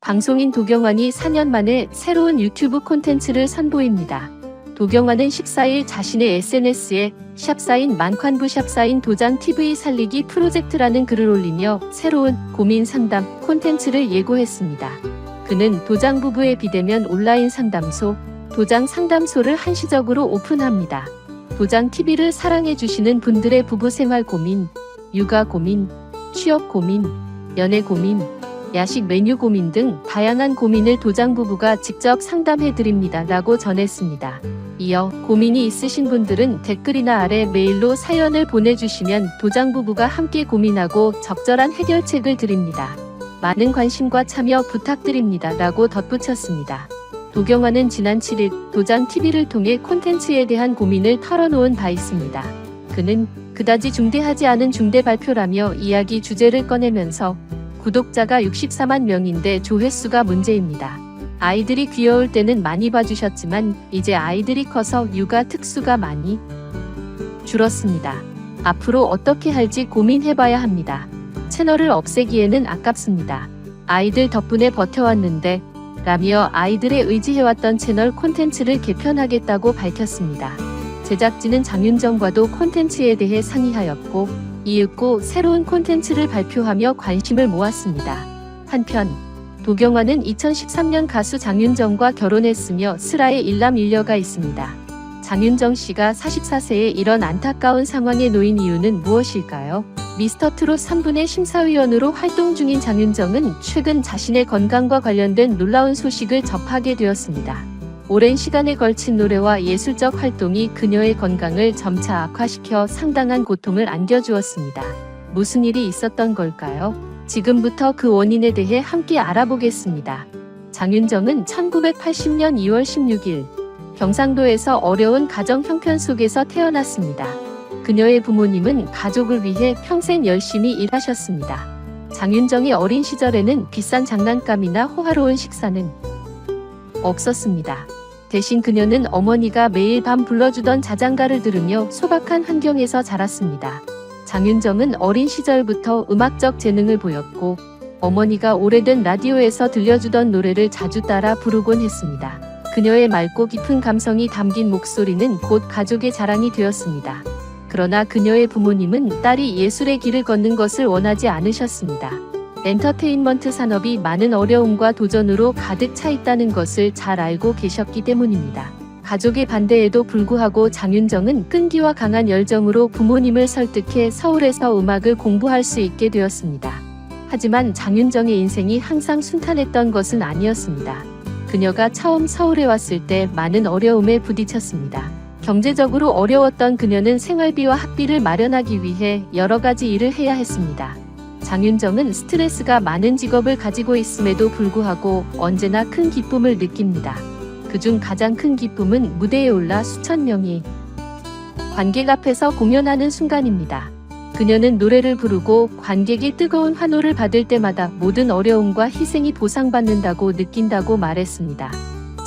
방송인 도경완이 4년 만에 새로운 유튜브 콘텐츠를 선보입니다. 도경완은 14일 자신의 SNS에 샵사인 만관부 샵사인 도장TV 살리기 프로젝트라는 글을 올리며 새로운 고민 상담 콘텐츠를 예고했습니다. 그는 도장 부부의 비대면 온라인 상담소, 도장 상담소를 한시적으로 오픈합니다. 도장TV를 사랑해주시는 분들의 부부 생활 고민, 육아 고민, 취업 고민, 연애 고민, 야식 메뉴 고민 등 다양한 고민을 도장 부부가 직접 상담해드립니다. 라고 전했습니다. 이어 고민이 있으신 분들은 댓글이나 아래 메일로 사연을 보내주시면 도장 부부가 함께 고민하고 적절한 해결책을 드립니다. 많은 관심과 참여 부탁드립니다. 라고 덧붙였습니다. 도경완은 지난 7일 도장TV를 통해 콘텐츠에 대한 고민을 털어놓은 바 있습니다. 그는 그다지 중대하지 않은 중대 발표라며 이야기 주제를 꺼내면서 구독자가 64만 명인데 조회수가 문제입니다. 아이들이 귀여울 때는 많이 봐주셨지만 이제 아이들이 커서 육아 특수가 많이 줄었습니다. 앞으로 어떻게 할지 고민해봐야 합니다. 채널을 없애기에는 아깝습니다. 아이들 덕분에 버텨왔는데 라며 아이들의 의지해왔던 채널 콘텐츠를 개편하겠다고 밝혔습니다. 제작진은 장윤정과도 콘텐츠에 대해 상의하였고 이윽고 새로운 콘텐츠를 발표하며 관심을 모았습니다. 한편 도경완은 2013년 가수 장윤정과 결혼했으며 슬아의 일남 일녀가 있습니다. 장윤정 씨가 44세에 이런 안타까운 상황에 놓인 이유는 무엇일까요? 미스터트롯 3분의 심사위원으로 활동 중인 장윤정은 최근 자신의 건강과 관련된 놀라운 소식을 접하게 되었습니다. 오랜 시간에 걸친 노래와 예술적 활동이 그녀의 건강을 점차 악화시켜 상당한 고통을 안겨주었습니다. 무슨 일이 있었던 걸까요? 지금부터 그 원인에 대해 함께 알아보겠습니다. 장윤정은 1980년 2월 16일 경상도에서 어려운 가정 형편 속에서 태어났습니다. 그녀의 부모님은 가족을 위해 평생 열심히 일하셨습니다. 장윤정이 어린 시절에는 비싼 장난감이나 호화로운 식사는 없었습니다. 대신 그녀는 어머니가 매일 밤 불러주던 자장가를 들으며 소박한 환경에서 자랐습니다. 장윤정은 어린 시절부터 음악적 재능을 보였고 어머니가 오래된 라디오에서 들려주던 노래를 자주 따라 부르곤 했습니다. 그녀의 맑고 깊은 감성이 담긴 목소리는 곧 가족의 자랑이 되었습니다. 그러나 그녀의 부모님은 딸이 예술의 길을 걷는 것을 원하지 않으셨습니다. 엔터테인먼트 산업이 많은 어려움과 도전으로 가득 차 있다는 것을 잘 알고 계셨기 때문입니다. 가족의 반대에도 불구하고 장윤정은 끈기와 강한 열정으로 부모님을 설득해 서울에서 음악을 공부할 수 있게 되었습니다. 하지만 장윤정의 인생이 항상 순탄했던 것은 아니었습니다. 그녀가 처음 서울에 왔을 때 많은 어려움에 부딪혔습니다. 경제적으로 어려웠던 그녀는 생활비와 학비를 마련하기 위해 여러 가지 일을 해야 했습니다. 장윤정은 스트레스가 많은 직업을 가지고 있음에도 불구하고 언제나 큰 기쁨을 느낍니다. 그중 가장 큰 기쁨은 무대에 올라 수천 명이 관객 앞에서 공연하는 순간입니다. 그녀는 노래를 부르고 관객이 뜨거운 환호를 받을 때마다 모든 어려움과 희생이 보상받는다고 느낀다고 말했습니다.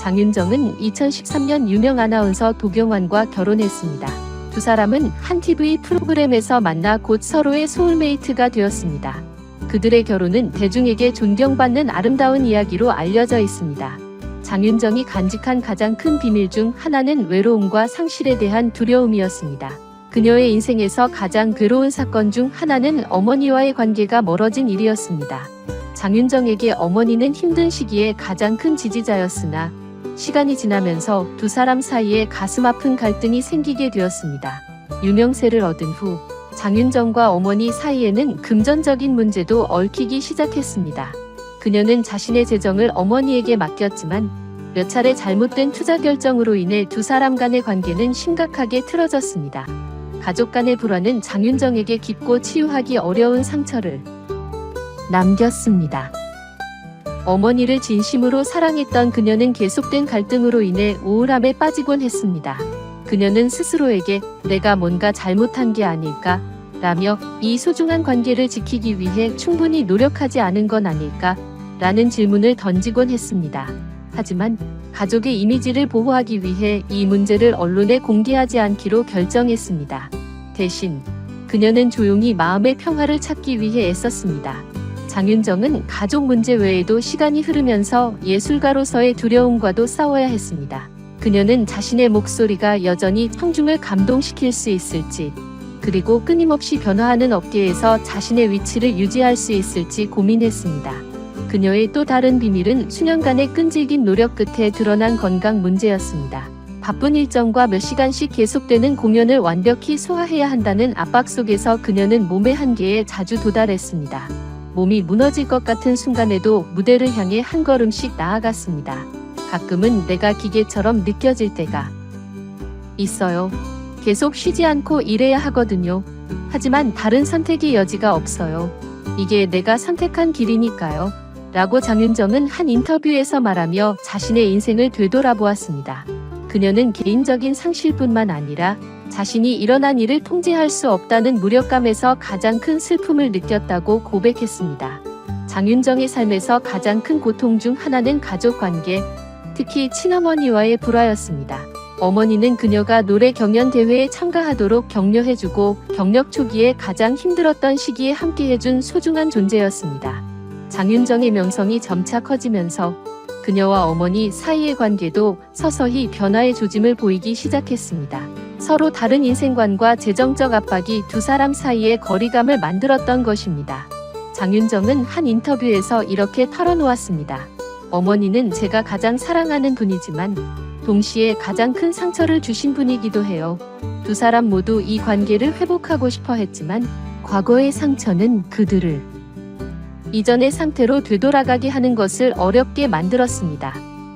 장윤정은 2013년 유명 아나운서 도경완과 결혼했습니다. 두 사람은 한 TV 프로그램에서 만나 곧 서로의 소울메이트가 되었습니다. 그들의 결혼은 대중에게 존경받는 아름다운 이야기로 알려져 있습니다. 장윤정이 간직한 가장 큰 비밀 중 하나는 외로움과 상실에 대한 두려움이었습니다. 그녀의 인생에서 가장 괴로운 사건 중 하나는 어머니와의 관계가 멀어진 일이었습니다. 장윤정에게 어머니는 힘든 시기에 가장 큰 지지자였으나 시간이 지나면서 두 사람 사이에 가슴 아픈 갈등이 생기게 되었습니다. 유명세를 얻은 후 장윤정과 어머니 사이에는 금전적인 문제도 얽히기 시작했습니다. 그녀는 자신의 재정을 어머니에게 맡겼지만 몇 차례 잘못된 투자 결정으로 인해 두 사람 간의 관계는 심각하게 틀어졌습니다. 가족 간의 불화는 장윤정에게 깊고 치유하기 어려운 상처를 남겼습니다. 어머니를 진심으로 사랑했던 그녀는 계속된 갈등으로 인해 우울함에 빠지곤 했습니다. 그녀는 스스로에게 내가 뭔가 잘못한 게 아닐까? 라며 이 소중한 관계를 지키기 위해 충분히 노력하지 않은 건 아닐까? 라는 질문을 던지곤 했습니다. 하지만 가족의 이미지를 보호하기 위해 이 문제를 언론에 공개하지 않기로 결정했습니다. 대신 그녀는 조용히 마음의 평화를 찾기 위해 애썼습니다. 장윤정은 가족 문제 외에도 시간이 흐르면서 예술가로서의 두려움과도 싸워야 했습니다. 그녀는 자신의 목소리가 여전히 청중을 감동시킬 수 있을지, 그리고 끊임없이 변화하는 업계에서 자신의 위치를 유지할 수 있을지 고민했습니다. 그녀의 또 다른 비밀은 수년간의 끈질긴 노력 끝에 드러난 건강 문제였습니다. 바쁜 일정과 몇 시간씩 계속되는 공연을 완벽히 소화해야 한다는 압박 속에서 그녀는 몸의 한계에 자주 도달했습니다. 몸이 무너질 것 같은 순간에도 무대를 향해 한 걸음씩 나아갔습니다. 가끔은 내가 기계처럼 느껴질 때가 있어요. 계속 쉬지 않고 일해야 하거든요. 하지만 다른 선택의 여지가 없어요. 이게 내가 선택한 길이니까요. 라고 장윤정은 한 인터뷰에서 말하며 자신의 인생을 되돌아보았습니다. 그녀는 개인적인 상실뿐만 아니라 자신이 일어난 일을 통제할 수 없다는 무력감에서 가장 큰 슬픔을 느꼈다고 고백했습니다. 장윤정의 삶에서 가장 큰 고통 중 하나는 가족 관계, 특히 친어머니와의 불화였습니다. 어머니는 그녀가 노래 경연 대회에 참가하도록 격려해주고 경력 초기에 가장 힘들었던 시기에 함께해준 소중한 존재였습니다. 장윤정의 명성이 점차 커지면서 그녀와 어머니 사이의 관계도 서서히 변화의 조짐을 보이기 시작했습니다. 서로 다른 인생관과 재정적 압박이 두 사람 사이에 거리감을 만들었던 것입니다. 장윤정은 한 인터뷰에서 이렇게 털어놓았습니다. 어머니는 제가 가장 사랑하는 분이지만 동시에 가장 큰 상처를 주신 분이기도 해요. 두 사람 모두 이 관계를 회복하고 싶어 했지만 과거의 상처는 그들을 이전의 상태로 되돌아가게 하는 것을 어렵게 만들었습니다.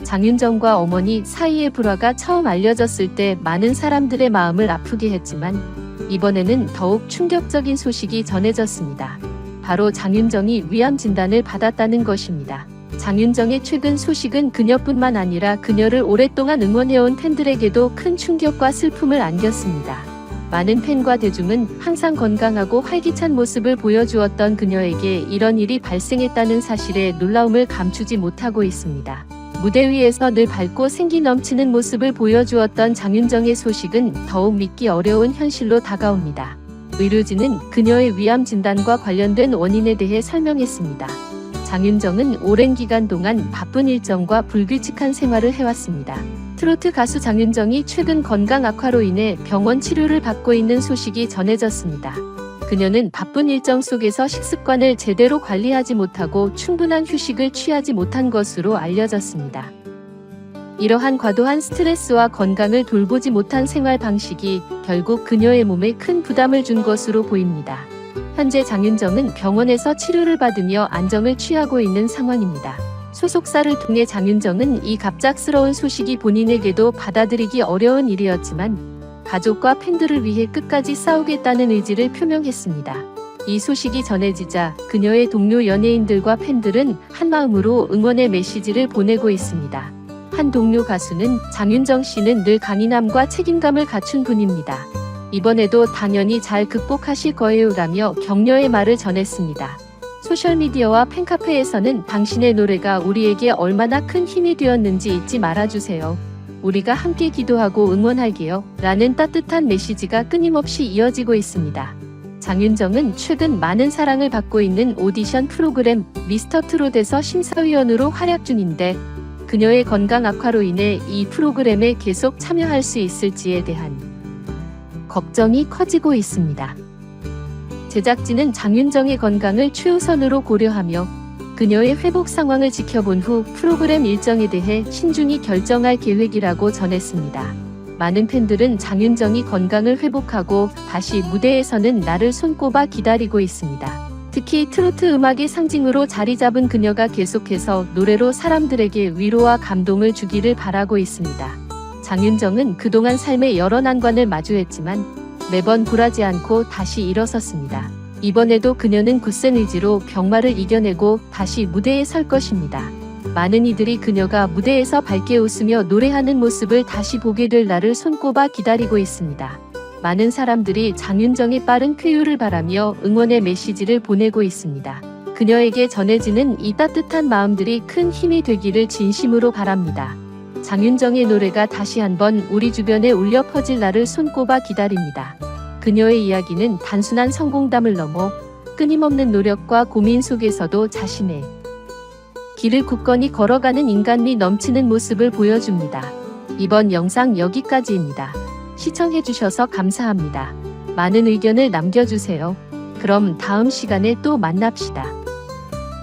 장윤정과 어머니 사이의 불화가 처음 알려졌을 때 많은 사람들의 마음을 아프게 했지만 이번에는 더욱 충격적인 소식이 전해졌습니다. 바로 장윤정이 위암 진단을 받았다는 것입니다. 장윤정의 최근 소식은 그녀뿐만 아니라 그녀를 오랫동안 응원해온 팬들에게도 큰 충격과 슬픔을 안겼습니다. 많은 팬과 대중은 항상 건강하고 활기찬 모습을 보여주었던 그녀에게 이런 일이 발생했다는 사실에 놀라움을 감추지 못하고 있습니다. 무대 위에서 늘 밝고 생기 넘치는 모습을 보여주었던 장윤정의 소식은 더욱 믿기 어려운 현실로 다가옵니다. 의료진은 그녀의 위암 진단과 관련된 원인에 대해 설명했습니다. 장윤정은 오랜 기간 동안 바쁜 일정과 불규칙한 생활을 해왔습니다. 트로트 가수 장윤정이 최근 건강 악화로 인해 병원 치료를 받고 있는 소식이 전해졌습니다. 그녀는 바쁜 일정 속에서 식습관을 제대로 관리하지 못하고 충분한 휴식을 취하지 못한 것으로 알려졌습니다. 이러한 과도한 스트레스와 건강을 돌보지 못한 생활 방식이 결국 그녀의 몸에 큰 부담을 준 것으로 보입니다. 현재 장윤정은 병원에서 치료를 받으며 안정을 취하고 있는 상황입니다. 소속사를 통해 장윤정은 이 갑작스러운 소식이 본인에게도 받아들이기 어려운 일이었지만 가족과 팬들을 위해 끝까지 싸우겠다는 의지를 표명했습니다. 이 소식이 전해지자 그녀의 동료 연예인들과 팬들은 한마음으로 응원의 메시지를 보내고 있습니다. 한 동료 가수는 장윤정 씨는 늘 강인함과 책임감을 갖춘 분입니다. 이번에도 당연히 잘 극복하실 거예요라며 격려의 말을 전했습니다. 소셜미디어와 팬카페에서는 당신의 노래가 우리에게 얼마나 큰 힘이 되었는지 잊지 말아주세요. 우리가 함께 기도하고 응원할게요. 라는 따뜻한 메시지가 끊임없이 이어지고 있습니다. 장윤정은 최근 많은 사랑을 받고 있는 오디션 프로그램 미스터트롯에서 심사위원으로 활약 중인데 그녀의 건강 악화로 인해 이 프로그램에 계속 참여할 수 있을지에 대한 걱정이 커지고 있습니다. 제작진은 장윤정의 건강을 최우선으로 고려하며 그녀의 회복 상황을 지켜본 후 프로그램 일정에 대해 신중히 결정할 계획이라고 전했습니다. 많은 팬들은 장윤정이 건강을 회복하고 다시 무대에 서는 날을 손꼽아 기다리고 있습니다. 특히 트로트 음악의 상징으로 자리 잡은 그녀가 계속해서 노래로 사람들에게 위로와 감동을 주기를 바라고 있습니다. 장윤정은 그동안 삶의 여러 난관을 마주했지만 매번 굴하지 않고 다시 일어섰습니다. 이번에도 그녀는 굳센 의지로 병마를 이겨내고 다시 무대에 설 것입니다. 많은 이들이 그녀가 무대에서 밝게 웃으며 노래하는 모습을 다시 보게 될 날을 손꼽아 기다리고 있습니다. 많은 사람들이 장윤정의 빠른 쾌유를 바라며 응원의 메시지를 보내고 있습니다. 그녀에게 전해지는 이 따뜻한 마음들이 큰 힘이 되기를 진심으로 바랍니다. 장윤정의 노래가 다시 한번 우리 주변에 울려 퍼질 날을 손꼽아 기다립니다. 그녀의 이야기는 단순한 성공담을 넘어 끊임없는 노력과 고민 속에서도 자신의 길을 굳건히 걸어가는 인간미 넘치는 모습을 보여줍니다. 이번 영상 여기까지입니다. 시청해주셔서 감사합니다. 많은 의견을 남겨주세요. 그럼 다음 시간에 또 만납시다.